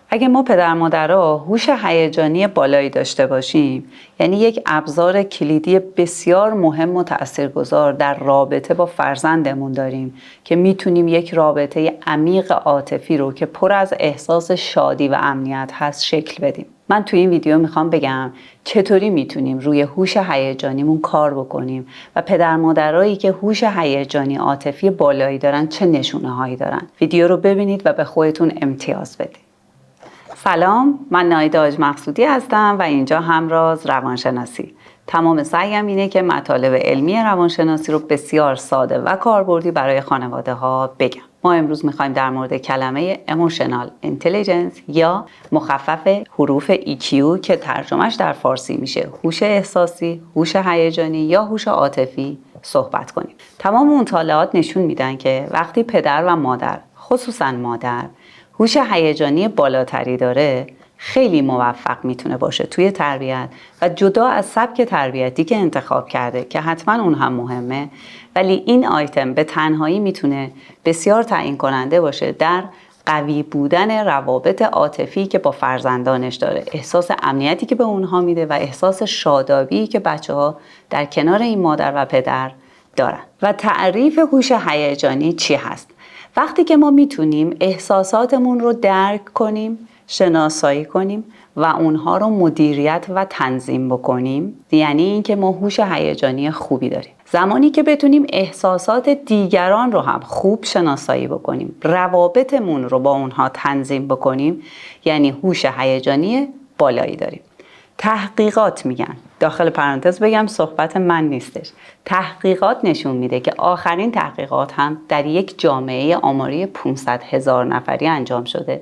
اگه ما پدر مادرها هوش هیجانی بالایی داشته باشیم، یعنی یک ابزار کلیدی بسیار مهم و تاثیرگذار در رابطه با فرزندمون داریم که میتونیم یک رابطه عمیق عاطفی رو که پر از احساس شادی و امنیت هست شکل بدیم. من توی این ویدیو میخوام بگم چطوری میتونیم روی هوش هیجانیمون کار بکنیم و پدر مادرایی که هوش هیجانی عاطفی بالایی دارن چه نشونه هایی دارن. ویدیو رو ببینید و به خودتون امتیاز بدید. سلام، من نایده آج مقصودی هستم و اینجا همراز روانشناسی. تمام سعیم اینه که مطالب علمی روانشناسی رو بسیار ساده و کاربردی برای خانواده ها بگم. ما امروز میخوایم در مورد کلمه Emotional Intelligence یا مخفف حروف EQ که ترجمهش در فارسی میشه هوش احساسی، هوش هیجانی یا هوش عاطفی صحبت کنیم. تمام مطالعات نشون میدن که وقتی پدر و مادر، خصوصا مادر، هوش هیجانی بالاتری داره، خیلی موفق میتونه باشه توی تربیت و جدا از سبک تربیتی که انتخاب کرده که حتما اون هم مهمه، ولی این آیتم به تنهایی میتونه بسیار تعیین کننده باشه در قوی بودن روابط عاطفی که با فرزندانش داره، احساس امنیتی که به اونها میده و احساس شادابی که بچه‌ها در کنار این مادر و پدر دارن. و تعریف هوش هیجانی چی هست؟ وقتی که ما میتونیم احساساتمون رو درک کنیم، شناسایی کنیم و اونها رو مدیریت و تنظیم بکنیم، یعنی اینکه ما هوش هیجانی خوبی داریم. زمانی که بتونیم احساسات دیگران رو هم خوب شناسایی بکنیم، روابطمون رو با اونها تنظیم بکنیم، یعنی هوش هیجانی بالایی داریم. تحقیقات میگن، داخل پرانتز بگم صحبت من نیستش، تحقیقات نشون میده که آخرین تحقیقات هم در یک جامعه آماری 500,000 نفری انجام شده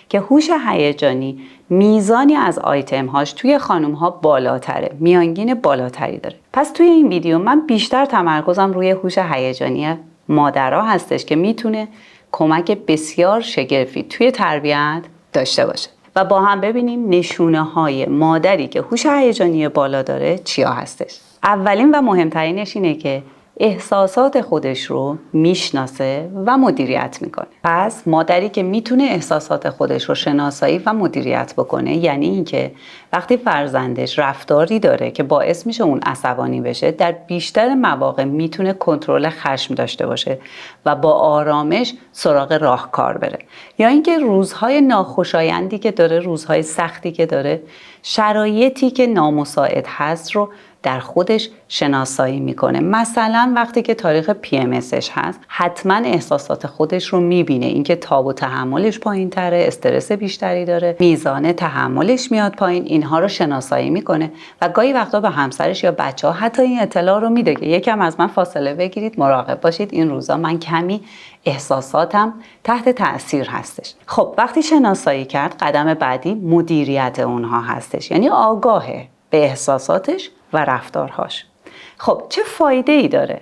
که هوش هیجانی میزانی از آیتم هاش توی خانم ها بالاتره، میانگین بالاتری داره. پس توی این ویدیو من بیشتر تمرکزم روی هوش هیجانی مادرها هستش که میتونه کمک بسیار شگرفی توی تربیت داشته باشه و با هم ببینیم نشونه های مادری که هوش هیجانی بالا داره چیا هستش. اولین و مهمترینش اینه که احساسات خودش رو میشناسه و مدیریت میکنه. پس مادری که میتونه احساسات خودش رو شناسایی و مدیریت بکنه، یعنی اینکه وقتی فرزندش رفتاری داره که باعث میشه اون عصبانی بشه، در بیشتر مواقع میتونه کنترل خشم داشته باشه و با آرامش سراغ راهکار بره. یا اینکه روزهای ناخوشایندی که داره، روزهای سختی که داره، شرایطی که نامساعد هست رو در خودش شناسایی میکنه. مثلا وقتی که تاریخ PMSش هست، حتما احساسات خودش رو میبینه، اینکه تاب و تحملش پایین تره، استرس بیشتری داره، میزان تحملش میاد پایین، اینها رو شناسایی میکنه و گاهی وقتا به همسرش یا بچه‌ها حتی این اطلاع رو میده که یکم از من فاصله بگیرید، مراقب باشید، این روزا من کمی احساساتم تحت تأثیر هستش. خب وقتی شناسایی کرد، قدم بعدی مدیریت اونها هستش، یعنی آگاهه به احساساتش و رفتارهاش. خب چه فایده ای داره؟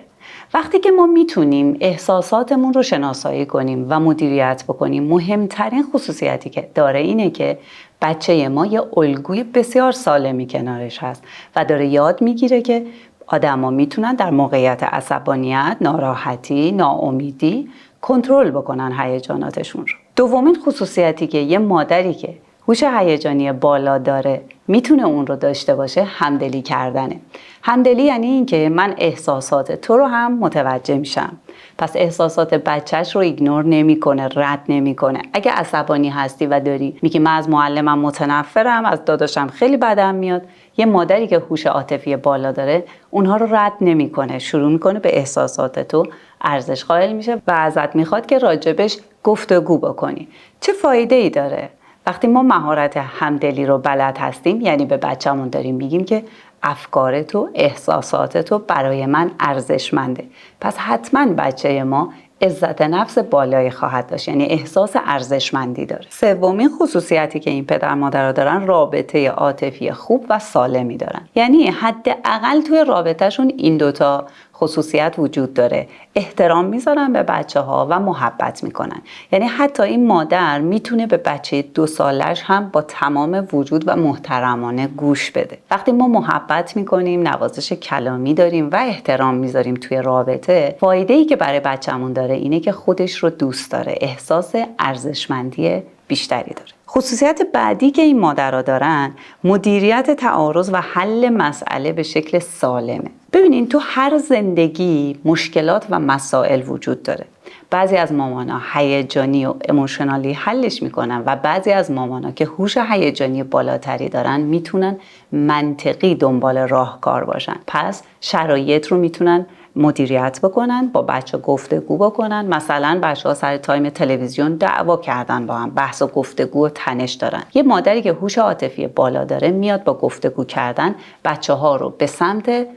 وقتی که ما میتونیم احساساتمون رو شناسایی کنیم و مدیریت بکنیم، مهمترین خصوصیتی که داره اینه که بچه ما یه الگوی بسیار سالمی کنارش هست و داره یاد میگیره که آدما میتونن در موقعیت عصبانیت، ناراحتی، ناامیدی کنترل بکنن هیجاناتشون رو. دومین خصوصیتی که یه مادری که هوش هیجانی بالا داره میتونه اون رو داشته باشه، همدلی کردنه. همدلی یعنی این که من احساسات تو رو هم متوجه میشم، پس احساسات بچهش رو ایگنور نمیکنه، رد نمیکنه. اگه عصبانی هستی و داری میگی من از معلمم متنفرم، از داداشم خیلی بدم میاد، یه مادری که هوش عاطفی بالا داره اونها رو رد نمیکنه، شروع میکنه به احساسات تو ارزش قائل میشه و ازت میخواد که راجبش گفتگو بکنی. چه فایده ای داره؟ وقتی ما مهارت همدلی رو بلد هستیم، یعنی به بچه‌مون داریم میگیم که افکار تو، احساسات تو برای من ارزشمنده، پس حتما بچه ما عزت نفس بالایی خواهد داشت، یعنی احساس ارزشمندی داره. سومین خصوصیتی که این پدر مادرها دارن، رابطه عاطفی خوب و سالمی دارن، یعنی حداقل توی رابطهشون این دوتا خصوصیت وجود داره. احترام میذارن به بچه ها و محبت میکنن، یعنی حتی این مادر میتونه به بچه 2 سالش هم با تمام وجود و محترمانه گوش بده. وقتی ما محبت میکنیم، نوازش کلامی داریم و احترام میذاریم توی رابطه، فایده‌ای که برای بچه‌مون داره اینه که خودش رو دوست داره، احساس ارزشمندی بیشتری داره. خصوصیت بعدی که این مادرها دارن مدیریت تعارض و حل مسئله به شکل سالمه. ببینین تو هر زندگی مشکلات و مسائل وجود داره. بعضی از مامانا هیجانی و ایموشنالی حلش میکنن و بعضی از مامانا که هوش هیجانی بالاتری دارن میتونن منطقی دنبال راهکار باشن. پس شرایط رو میتونن مدیریت بکنن، با بچه گفتگو بکنن. مثلا بچه ها سر تایم تلویزیون دعوا کردن با هم، بحث و گفتگو و تنش دارن. یه مادری که هوش عاطفی بالا داره میاد با گفتگو کردن بچه ها رو به سمت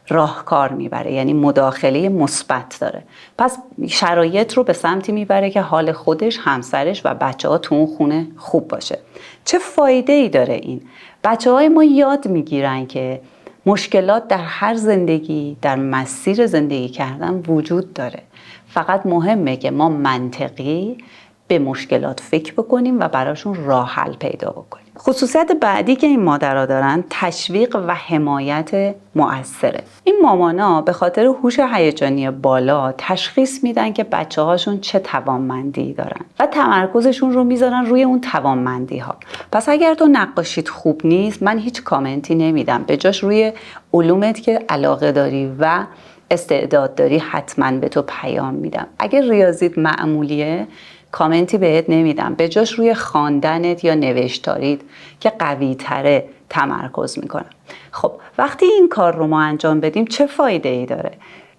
راهکار میبره، یعنی مداخله مثبت داره. پس شرایط رو به سمتی میبره که حال خودش، همسرش و بچه ها تو اون خونه خوب باشه. چه فایده ای داره این؟ بچه های ما یاد میگیرن که مشکلات در هر زندگی، در مسیر زندگی کردن وجود داره. فقط مهمه که ما منطقی به مشکلات فکر بکنیم و براشون راه حل پیدا بکنیم. خصوصیت بعدی که این مادرها دارن تشویق و حمایت مؤثره. این مامانا به خاطر هوش هیجانی بالا تشخیص میدن که بچه هاشون چه توانمندی دارن و تمرکزشون رو میذارن روی اون توانمندی ها. پس اگر تو نقاشیت خوب نیست من هیچ کامنتی نمیدم، به جاش روی علومت که علاقه داری و استعداد داری حتما به تو پیام میدم. اگر ریاضیت معمولیه کامنتی بهت نمیدم، به جاش روی خواندنت یا نوشتاریت که قوی تره تمرکز میکنم. خب وقتی این کار رو ما انجام بدیم چه فایده ای داره؟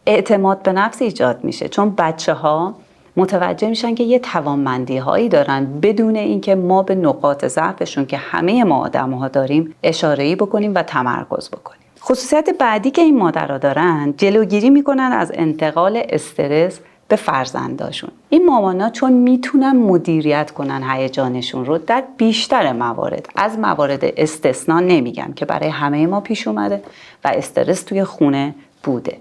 اعتماد به نفس ایجاد میشه، چون بچه ها متوجه میشن که یه توانمندی هایی دارن بدون اینکه ما به نقاط ضعفشون که همه ما آدم ها داریم اشاره‌ای بکنیم و تمرکز بکنیم. خصوصیت بعدی که این مادرها دارن جلوگیری میکنن از انتقال استرس به فرزنداشون. این مامانا چون میتونن مدیریت کنن هیجانشون رو در بیشتر موارد، از موارد استثنا نمیگم که برای همه ما پیش اومده و استرس توی خونه بوده،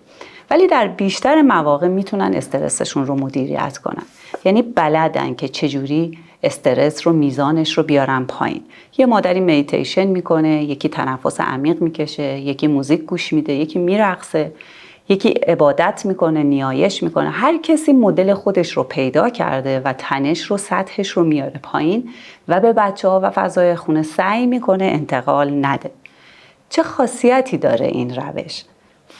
ولی در بیشتر مواقع میتونن استرسشون رو مدیریت کنن. یعنی بلدن که چجوری استرس رو، میزانش رو بیارن پایین. یه مادری مدیتیشن میکنه، یکی تنفس عمیق میکشه، یکی موزیک گوش میده، یکی میرقصه، یکی عبادت میکنه، نیایش میکنه. هر کسی مدل خودش رو پیدا کرده و تنش رو، سطحش رو میاره پایین و به بچه ها و فضای خونه سعی میکنه انتقال نده. چه خاصیتی داره این روش؟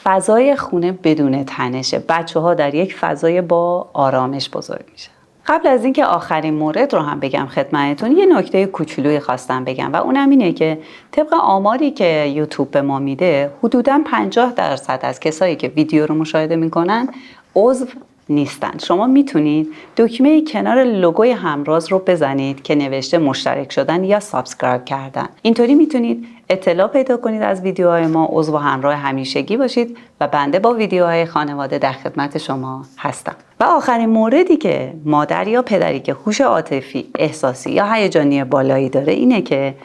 فضای خونه بدون تنشه، بچه ها در یک فضای با آرامش بزرگ میشه. قبل از اینکه آخرین مورد رو هم بگم خدمتتون، یه نکته کوچولویی خواستم بگم و اونم اینه که طبق آماری که یوتیوب به ما میده حدوداً 50% از کسایی که ویدیو رو مشاهده میکنن عضو نیستن. شما میتونید دکمه کنار لوگوی همراز رو بزنید که نوشته مشترک شدن یا سابسکرایب کردن. اینطوری میتونید اطلاع پیدا کنید از ویدیوهای ما، عضو همراه همیشگی باشید و بنده با ویدیوهای خانواده در خدمت شما هستم. و آخرین موردی که مادر یا پدری که هوش عاطفی، احساسی یا هیجانی بالایی داره اینه که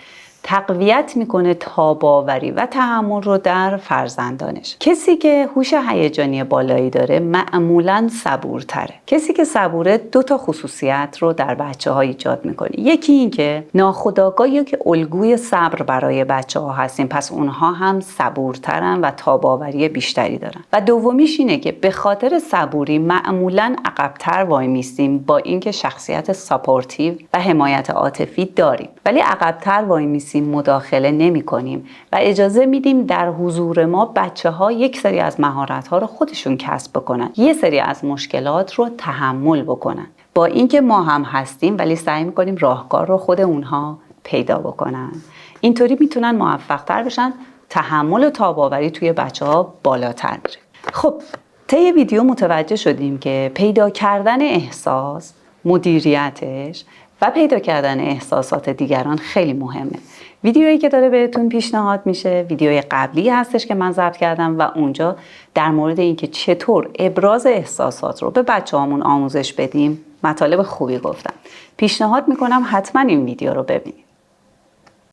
تقویت میکنه تاب‌آوری و تحمل رو در فرزندانش. کسی که هوش هیجانی بالایی داره معمولاً صبورتره. کسی که صبوره 2 تا خصوصیت رو در بچه‌ها ایجاد میکنه. یکی این که ناخودآگاه یا که الگوی صبر برای بچه‌ها هستیم، پس اونها هم صبورترن و تاب‌آوری بیشتری دارن. و دومیش اینه که به خاطر صبوری معمولاً عقب‌تر وای میستیم، با اینکه شخصیت ساپورتیو و حمایت عاطفی داریم، ولی عقب‌تر وای میستیم، مداخله نمی کنیم و اجازه میدیم در حضور ما بچه ها یک سری از مهارت ها رو خودشون کسب بکنن، یه سری از مشکلات رو تحمل بکنن، با اینکه ما هم هستیم ولی سعی میکنیم راهکار رو خود اونها پیدا بکنن. اینطوری میتونن موفق تر بشن، تحمل و تاب‌آوری توی بچه ها بالاتر میره. خب طی ویدیو متوجه شدیم که پیدا کردن احساس، مدیریتش و پیدا کردن احساسات دیگران خیلی مهمه. ویدیویی که داره بهتون پیشنهاد میشه ویدیوی قبلی هستش که من ضبط کردم و اونجا در مورد اینکه چطور ابراز احساسات رو به بچه‌هامون آموزش بدیم مطالب خوبی گفتم. پیشنهاد میکنم حتما این ویدیو رو ببینید.